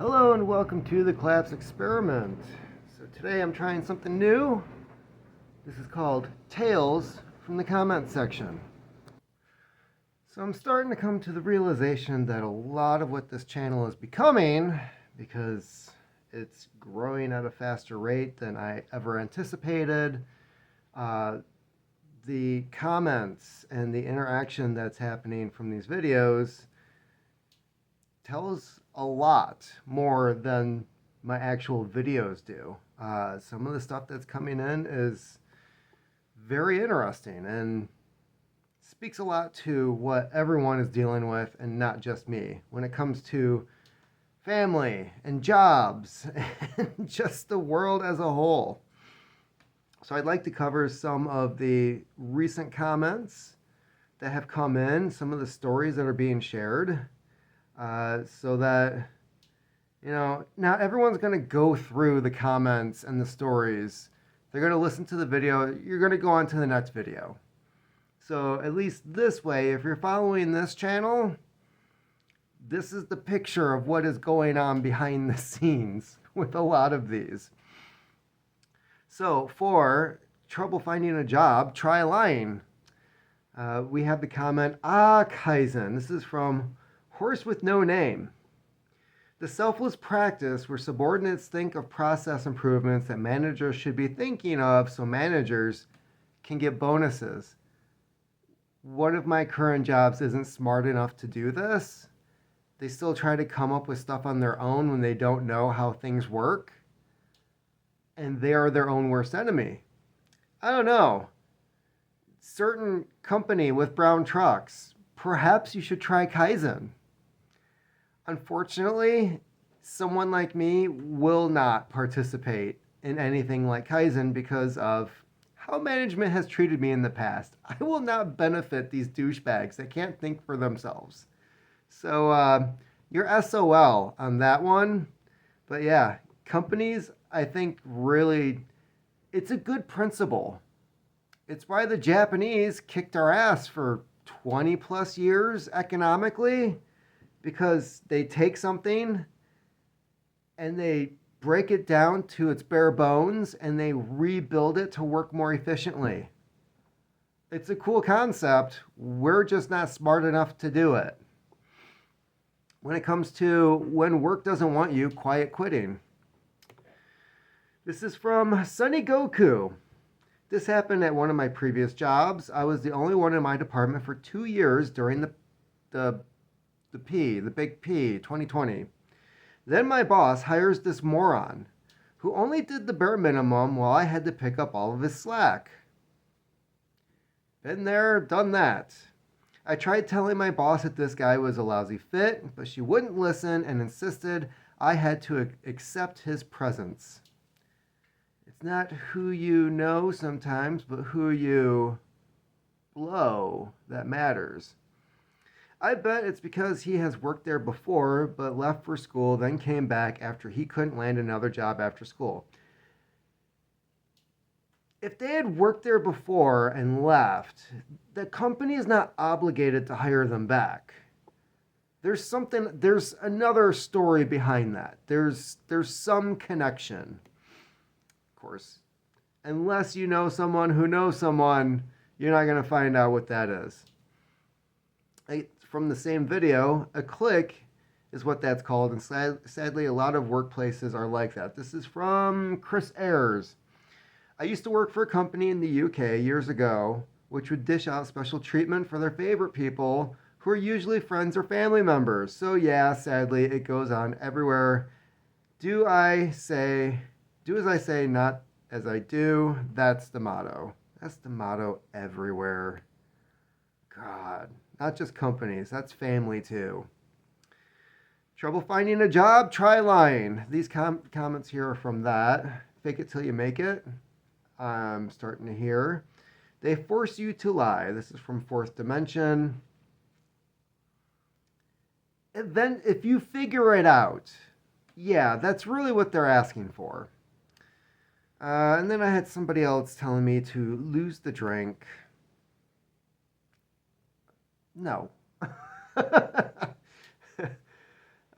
Hello and welcome to the Collapse Experiment. So today I'm trying something new. This is called Tales from the Comment Section. So I'm starting to come to the realization that a lot of what this channel is becoming, because it's growing at a faster rate than I ever anticipated, the comments and the interaction that's happening from these videos tells a lot more than my actual videos do. Some of the stuff that's coming in is very interesting and speaks a lot to what everyone is dealing with and not just me when it comes to family and jobs and just the world as a whole. So I'd like to cover some of the recent comments that have come in, some of the stories that are being shared, so that, not everyone's going to go through the comments and the stories. They're going to listen to the video. You're going to go on to the next video. So at least this way, if you're following this channel, this is the picture of what is going on behind the scenes with a lot of these. So for trouble finding a job, try lying. We have the comment, Kaizen. This is from Horse with No Name. The selfless practice where subordinates think of process improvements that managers should be thinking of so managers can get bonuses. One of my current jobs isn't smart enough to do this. They still try to come up with stuff on their own when they don't know how things work. And they are their own worst enemy. I don't know. Certain company with brown trucks. Perhaps you should try Kaizen. Unfortunately, someone like me will not participate in anything like Kaizen because of how management has treated me in the past. I will not benefit these douchebags that can't think for themselves. So you're SOL on that one. But yeah, companies, I think really, it's a good principle. It's why the Japanese kicked our ass for 20 plus years economically. Because they take something and they break it down to its bare bones and they rebuild it to work more efficiently. It's a cool concept. We're just not smart enough to do it. When it comes to when work doesn't want you, quiet quitting. This is from Sunny Goku. This happened at one of my previous jobs. I was the only one in my department for 2 years during the big P, 2020. Then my boss hires this moron who only did the bare minimum while I had to pick up all of his slack. Been there, done that. I tried telling my boss that this guy was a lousy fit, but she wouldn't listen and insisted I had to accept his presence. It's not who you know sometimes, but who you blow that matters. I bet it's because he has worked there before, but left for school, then came back after he couldn't land another job after school. If they had worked there before and left, the company is not obligated to hire them back. There's another story behind that. There's some connection. Of course, unless you know someone who knows someone, you're not going to find out what that is. From the same video, a clique is what that's called, and sadly a lot of workplaces are like that. This is from Chris Ayers. I used to work for a company in the UK years ago which would dish out special treatment for their favorite people who are usually friends or family members. So yeah, sadly it goes on everywhere. Do as I say, not as I do. That's the motto. That's the motto everywhere. God. Not just companies, that's family too. Trouble finding a job? Try lying. These comments here are from that. Fake it till you make it. I'm starting to hear. They force you to lie. This is from Fourth Dimension. And then if you figure it out, yeah, that's really what they're asking for. And then I had somebody else telling me to lose the drink. No.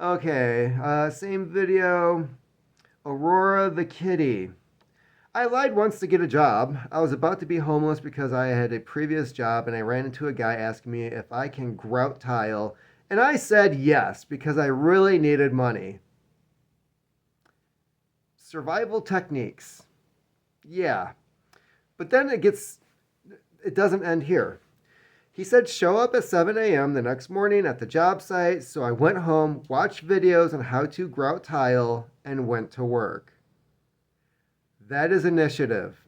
Okay, same video. Aurora the kitty. I lied once to get a job. I was about to be homeless because I had a previous job and I ran into a guy asking me if I can grout tile. And I said yes because I really needed money. Survival techniques. Yeah. But then it doesn't end here. He said show up at 7 a.m. the next morning at the job site, so I went home, watched videos on how to grout tile, and went to work. That is initiative.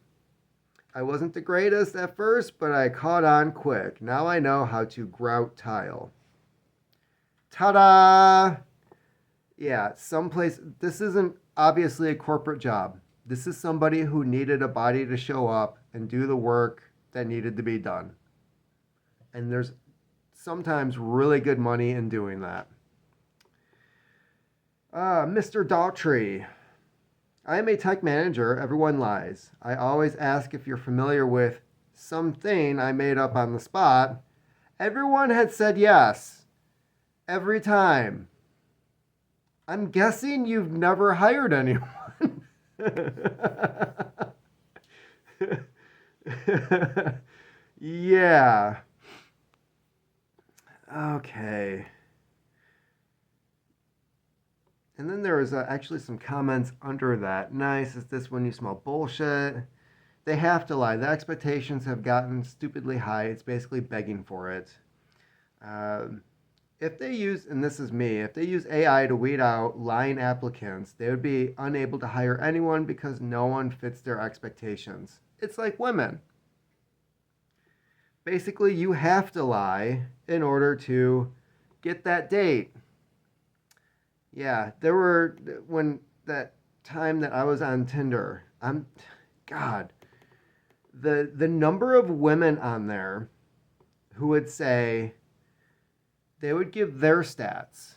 I wasn't the greatest at first, but I caught on quick. Now I know how to grout tile. Ta-da! Yeah, someplace. This isn't obviously a corporate job. This is somebody who needed a body to show up and do the work that needed to be done. And there's sometimes really good money in doing that. Mr. Daughtry. I am a tech manager. Everyone lies. I always ask if you're familiar with something I made up on the spot. Everyone had said yes. Every time. I'm guessing you've never hired anyone. Yeah. Okay. And then there was actually some comments under that. Nice. Is this when you smell bullshit? They have to lie. The expectations have gotten stupidly high. It's basically begging for it. If they use, and this is me, if they use AI to weed out lying applicants, they would be unable to hire anyone because no one fits their expectations. It's like women. Basically, you have to lie in order to get that date. Yeah, when that time that I was on Tinder, God, the number of women on there who would say they would give their stats,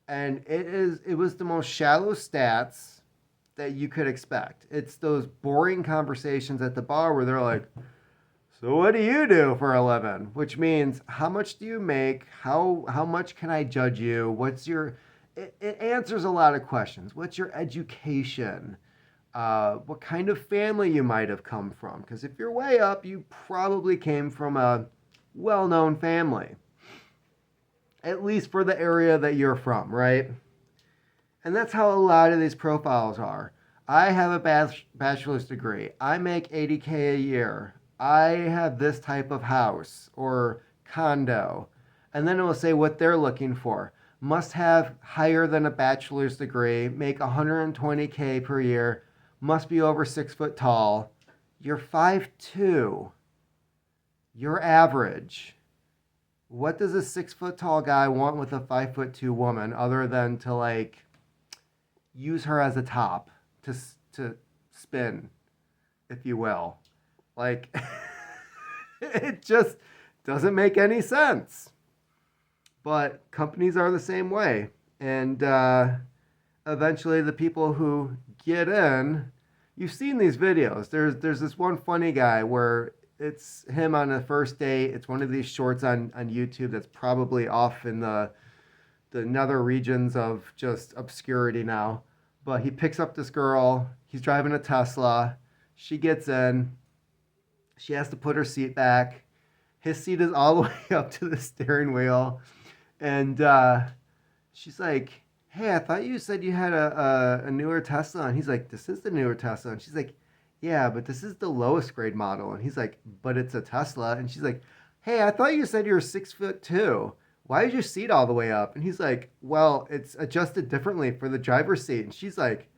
and it was the most shallow stats that you could expect. It's those boring conversations at the bar where they're like, so what do you do for a living? Which means how much do you make? How much can I judge you? It answers a lot of questions. What's your education? What kind of family you might have come from? Because if you're way up, you probably came from a well-known family. At least for the area that you're from, right? And that's how a lot of these profiles are. I have a bachelor's degree. I make 80K a year. I have this type of house or condo. And then it will say what they're looking for. Must have higher than a bachelor's degree, make 120K per year, must be over 6 foot tall. You're 5'2". You're average. What does a 6 foot tall guy want with a 5'2" woman other than to like use her as a top to spin, if you will? Like, it just doesn't make any sense. But companies are the same way. And eventually the people who get in, you've seen these videos. There's this one funny guy where it's him on a first date. It's one of these shorts on YouTube that's probably off in the nether regions of just obscurity now. But he picks up this girl. He's driving a Tesla. She gets in. She has to put her seat back. His seat is all the way up to the steering wheel. And she's like, hey, I thought you said you had a newer Tesla. And he's like, this is the newer Tesla. And she's like, yeah, but this is the lowest grade model. And he's like, but it's a Tesla. And she's like, hey, I thought you said you were 6'2". Why is your seat all the way up? And he's like, well, it's adjusted differently for the driver's seat. And she's like,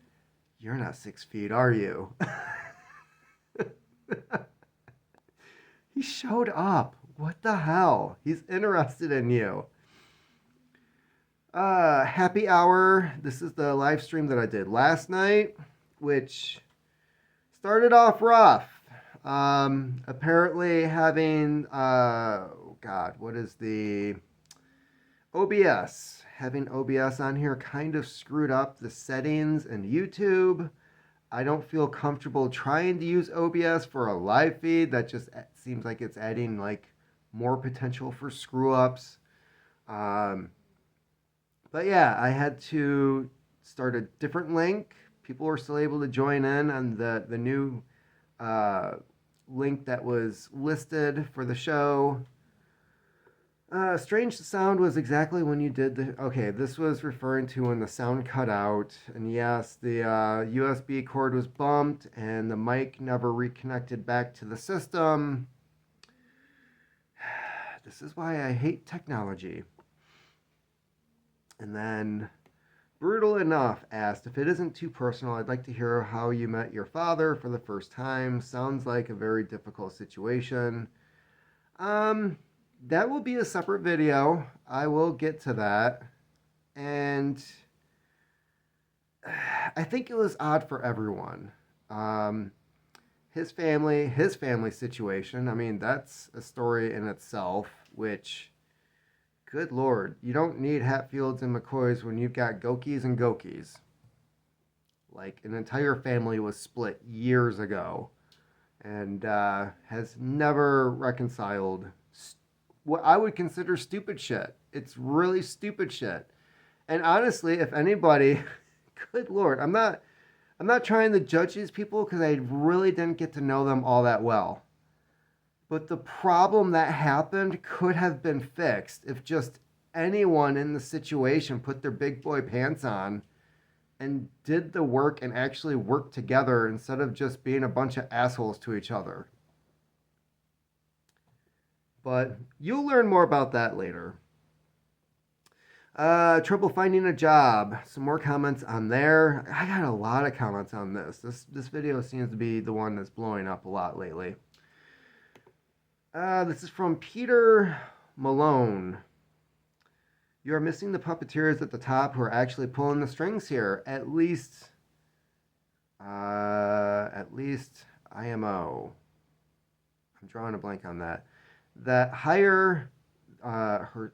you're not 6 feet, are you? He showed up. What the hell? He's interested in you. Happy hour. This is the live stream that I did last night, which started off rough. Apparently having, what is the OBS? Having OBS on here kind of screwed up the settings in YouTube. I don't feel comfortable trying to use OBS for a live feed. That just seems like it's adding like more potential for screw ups. But yeah, I had to start a different link. People were still able to join in on the new uh, link that was listed for the show. Strange sound was exactly when you did the. Okay, this was referring to when the sound cut out. And yes, the USB cord was bumped and the mic never reconnected back to the system. This is why I hate technology. And then Brutal Enough asked, if it isn't too personal, I'd like to hear how you met your father for the first time. Sounds like a very difficult situation. That will be a separate video. I will get to that. And I think it was odd for everyone. Um, his family situation. I mean, that's a story in itself, which, good Lord, you don't need Hatfields and McCoys when you've got Gokies and Gokies. Like, an entire family was split years ago and has never reconciled what I would consider stupid shit. It's really stupid shit. And honestly, if anybody, good Lord, I'm not trying to judge these people because I really didn't get to know them all that well. But the problem that happened could have been fixed if just anyone in the situation put their big boy pants on and did the work and actually worked together instead of just being a bunch of assholes to each other. But you'll learn more about that later. Trouble finding a job. Some more comments on there. I got a lot of comments on this. This video seems to be the one that's blowing up a lot lately. This is from Peter Malone. You are missing the puppeteers at the top who are actually pulling the strings here. At least IMO. I'm drawing a blank on that. That hire her.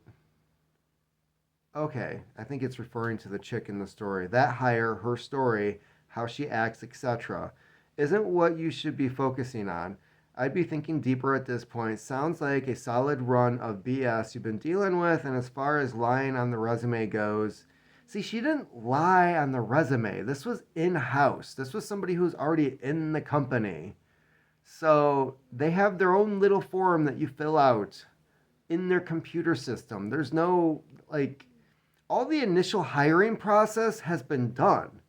Okay, I think it's referring to the chick in the story. That hire, her story, how she acts, etc., isn't what you should be focusing on. I'd be thinking deeper at this point. Sounds like a solid run of BS you've been dealing with, and as far as lying on the resume goes, see, she didn't lie on the resume. This was in-house. This was somebody who's already in the company. So they have their own little form that you fill out in their computer system. There's no, like, all the initial hiring process has been done.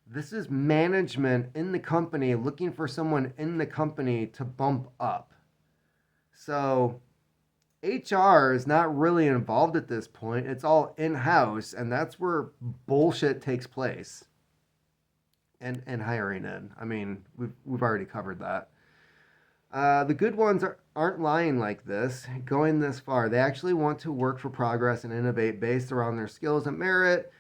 This is management in the company looking for someone in the company to bump up. So HR is not really involved at this point. It's all in-house, and that's where bullshit takes place. And hiring in. I mean, we've already covered that. The good ones aren't lying like this, going this far. They actually want to work for progress and innovate based around their skills and merit,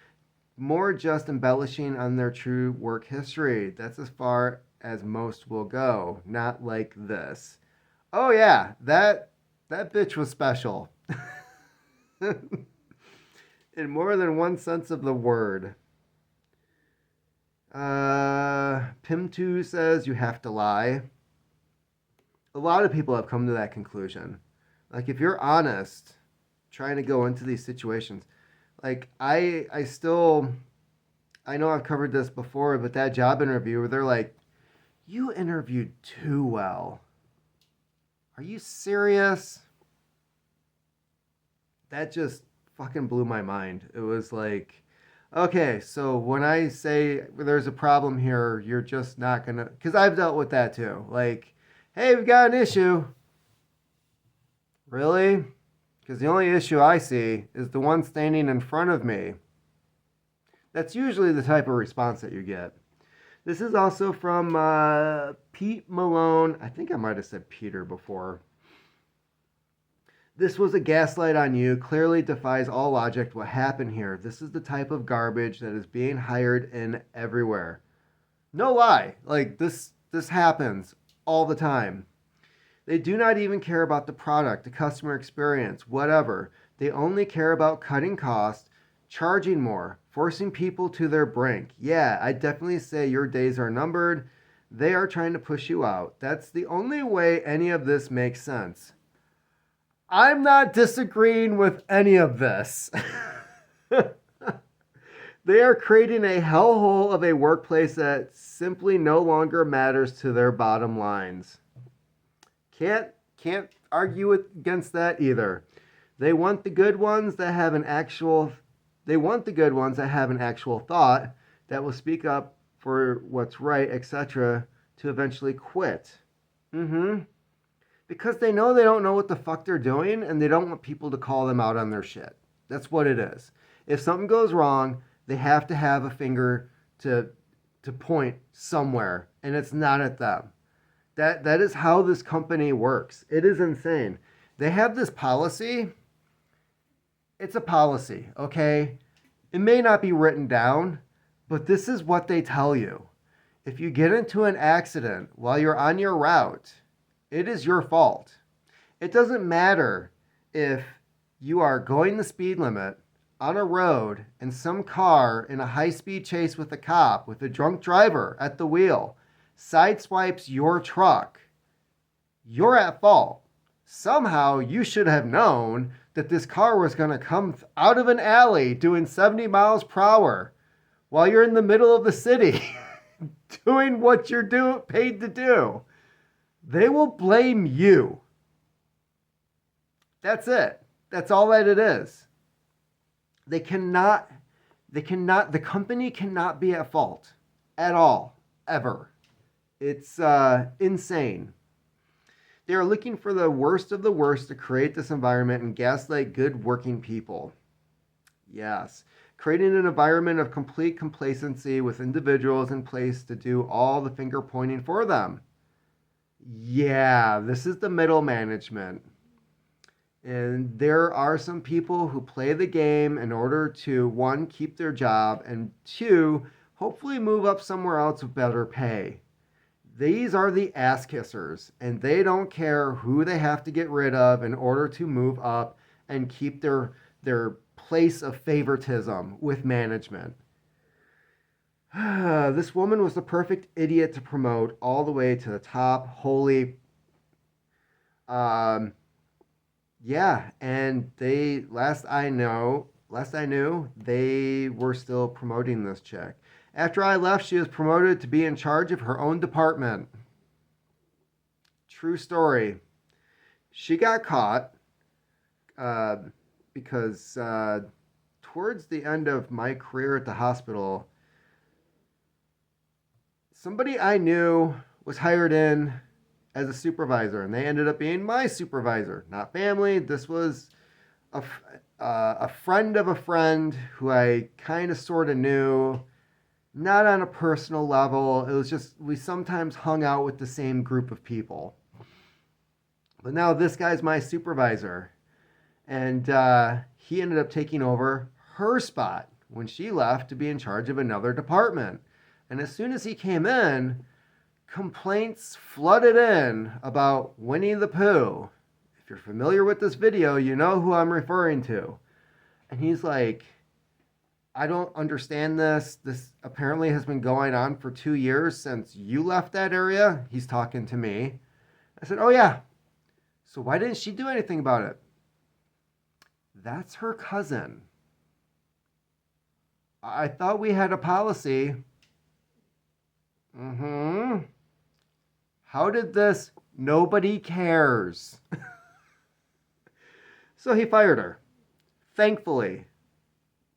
more just embellishing on their true work history. That's as far as most will go. Not like this. Oh yeah, that bitch was special. In more than one sense of the word. Pim2 says you have to lie. A lot of people have come to that conclusion. Like, if you're honest, trying to go into these situations, like, I know I've covered this before, but that job interview where they're like, you interviewed too well. Are you serious? That just fucking blew my mind. It was like, okay, so when I say there's a problem here, you're just not gonna, because I've dealt with that too. Like, hey, we've got an issue. Really? Because the only issue I see is the one standing in front of me. That's usually the type of response that you get. This is also from Pete Malone. I think I might have said Peter before. This was a gaslight on you. Clearly defies all logic what happened here. This is the type of garbage that is being hired in everywhere. No lie. Like, this happens all the time. They do not even care about the product, the customer experience, whatever. They only care about cutting costs, charging more, forcing people to their brink. Yeah, I definitely say your days are numbered. They are trying to push you out. That's the only way any of this makes sense. I'm not disagreeing with any of this. They are creating a hellhole of a workplace that simply no longer matters to their bottom lines. Can't argue against that either. They want the good ones that have an actual thought that will speak up for what's right, etc., to eventually quit. Because they know they don't know what the fuck they're doing and they don't want people to call them out on their shit. That's what it is. If something goes wrong, they have to have a finger to point somewhere, and it's not at them. That is how this company works. It is insane. They have this policy. It's a policy, okay? It may not be written down, but this is what they tell you. If you get into an accident while you're on your route, it is your fault. It doesn't matter if you are going the speed limit on a road and some car in a high-speed chase with a cop with a drunk driver at the wheel sideswipes your truck. You're at fault. Somehow you should have known that this car was going to come out of an alley doing 70 miles per hour while you're in the middle of the city doing what you're paid to do. They will blame you. That's it. That's all that it is. The company cannot be at fault at all, ever. It's insane. They are looking for the worst of the worst to create this environment and gaslight good working people. Yes. Creating an environment of complete complacency with individuals in place to do all the finger pointing for them. Yeah, this is the middle management. And there are some people who play the game in order to, one, keep their job, and two, hopefully move up somewhere else with better pay. These are the ass kissers, and they don't care who they have to get rid of in order to move up and keep their place of favoritism with management. This woman was the perfect idiot to promote all the way to the top. Holy. Yeah, and they, last I knew, they were still promoting this chick. After I left, she was promoted to be in charge of her own department. True story. She got caught because towards the end of my career at the hospital, somebody I knew was hired in as a supervisor, and they ended up being my supervisor. Not family. This was a friend of a friend who I kind of sort of knew. Not on a personal level. It was just, we sometimes hung out with the same group of people. But now this guy's my supervisor. And he ended up taking over her spot when she left to be in charge of another department. And as soon as he came in, complaints flooded in about Winnie the Pooh. If you're familiar with this video, you know who I'm referring to. And he's like, I don't understand this. This apparently has been going on for 2 years since you left that area. He's talking to me. I said, oh yeah. So why didn't she do anything about it? That's her cousin. I thought we had a policy. How did this? Nobody cares. So he fired her. Thankfully.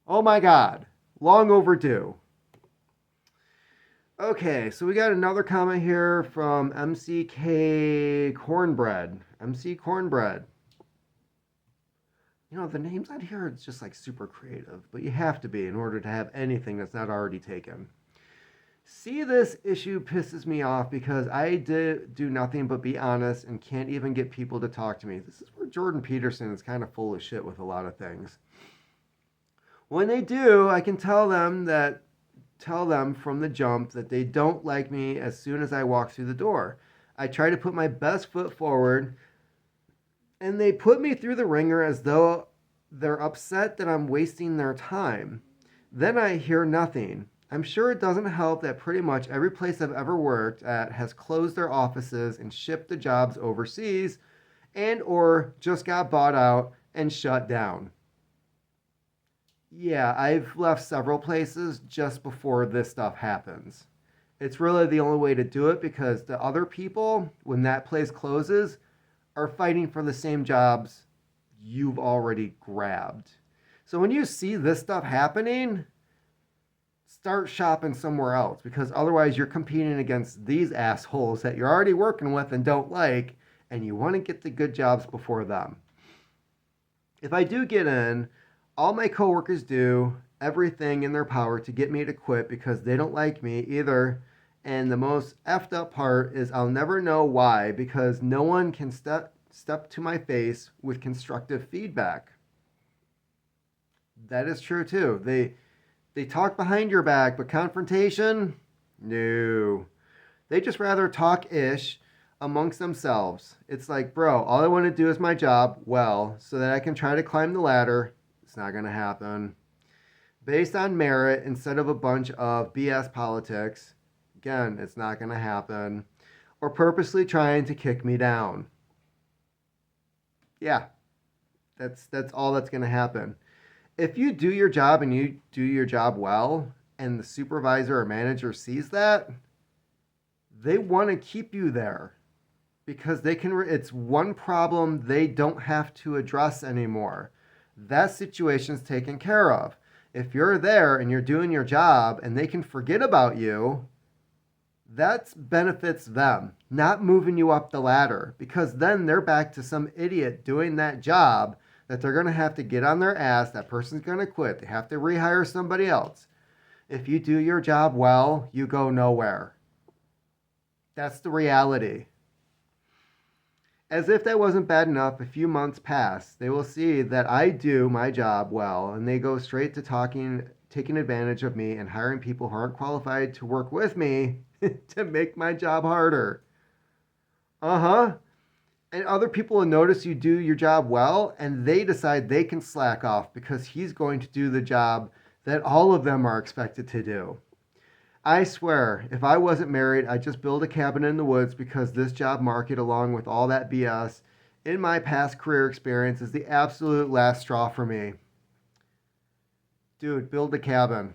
Oh my God. Long overdue. Okay, so we got another comment here from MCK Cornbread. MC Cornbread. You know, the names on here, it's just like super creative, but you have to be in order to have anything that's not already taken. See, this issue pisses me off because I do nothing but be honest and can't even get people to talk to me. This is where Jordan Peterson is kind of full of shit with a lot of things. When they do, I can tell them from the jump that they don't like me as soon as I walk through the door. I try to put my best foot forward, and they put me through the ringer as though they're upset that I'm wasting their time. Then I hear nothing. I'm sure it doesn't help that pretty much every place I've ever worked at has closed their offices and shipped the jobs overseas and or just got bought out and shut down. Yeah, I've left several places just before this stuff happens. It's really the only way to do it because the other people, when that place closes, are fighting for the same jobs you've already grabbed. So when you see this stuff happening, start shopping somewhere else because otherwise you're competing against these assholes that you're already working with and don't like, and you want to get the good jobs before them. If I do get in, all my coworkers do everything in their power to get me to quit because they don't like me either. And the most effed up part is I'll never know why because no one can step to my face with constructive feedback. That is true too. They talk behind your back, but confrontation? No. They just rather talk ish amongst themselves. It's like, bro, all I want to do is my job well so that I can try to climb the ladder. It's not going to happen. Based on merit instead of a bunch of BS politics. Again, it's not going to happen. Or purposely trying to kick me down. Yeah, that's all that's going to happen. If you do your job and you do your job well, and the supervisor or manager sees that, they want to keep you there because they can. It's one problem they don't have to address anymore. That situation's taken care of. If you're there and you're doing your job and they can forget about you, that benefits them, not moving you up the ladder because then they're back to some idiot doing that job that they're going to have to get on their ass. That person's going to quit. They have to rehire somebody else. If you do your job well, you go nowhere. That's the reality. As if that wasn't bad enough, a few months pass. They will see that I do my job well, and they go straight to taking advantage of me and hiring people who aren't qualified to work with me to make my job harder. Uh-huh. And other people will notice you do your job well, and they decide they can slack off because he's going to do the job that all of them are expected to do. I swear, if I wasn't married, I'd just build a cabin in the woods because this job market, along with all that BS in my past career experience, is the absolute last straw for me. Dude, build the cabin.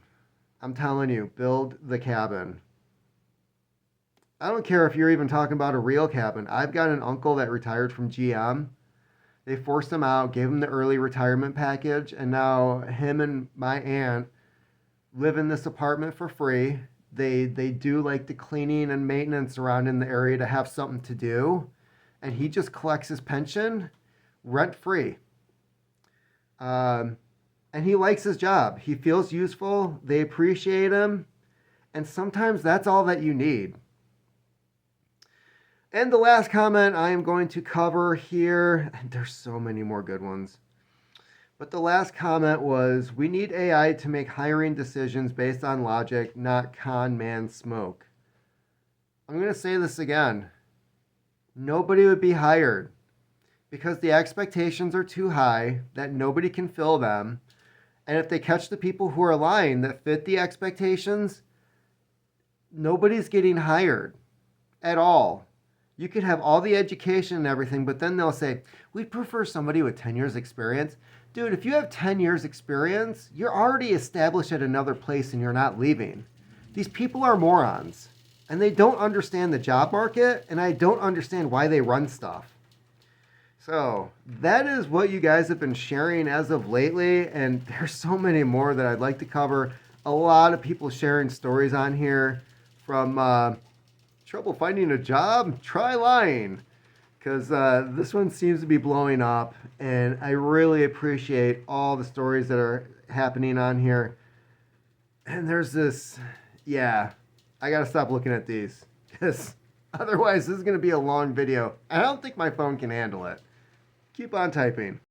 I'm telling you, build the cabin. I don't care if you're even talking about a real cabin. I've got an uncle that retired from GM. They forced him out, gave him the early retirement package, and now him and my aunt live in this apartment for free. They do like the cleaning and maintenance around in the area to have something to do, and he just collects his pension rent free. Um, and he likes his job. He feels useful. They appreciate him, and sometimes that's all that you need. And the last comment I am going to cover here, and there's so many more good ones. But the last comment was, we need AI to make hiring decisions based on logic, not con man smoke. I'm going to say this again. Nobody would be hired because the expectations are too high that nobody can fill them. And if they catch the people who are lying that fit the expectations, nobody's getting hired at all. You could have all the education and everything, but then they'll say, we'd prefer somebody with 10 years experience. Dude, if you have 10 years experience, you're already established at another place and you're not leaving. These people are morons and they don't understand the job market, and I don't understand why they run stuff. So that is what you guys have been sharing as of lately, and there's so many more that I'd like to cover. A lot of people sharing stories on here from trouble finding a job, try lying. Because this one seems to be blowing up, and I really appreciate all the stories that are happening on here. And there's this, yeah, I gotta stop looking at these because otherwise this is gonna be a long video. I don't think my phone can handle it. Keep on typing.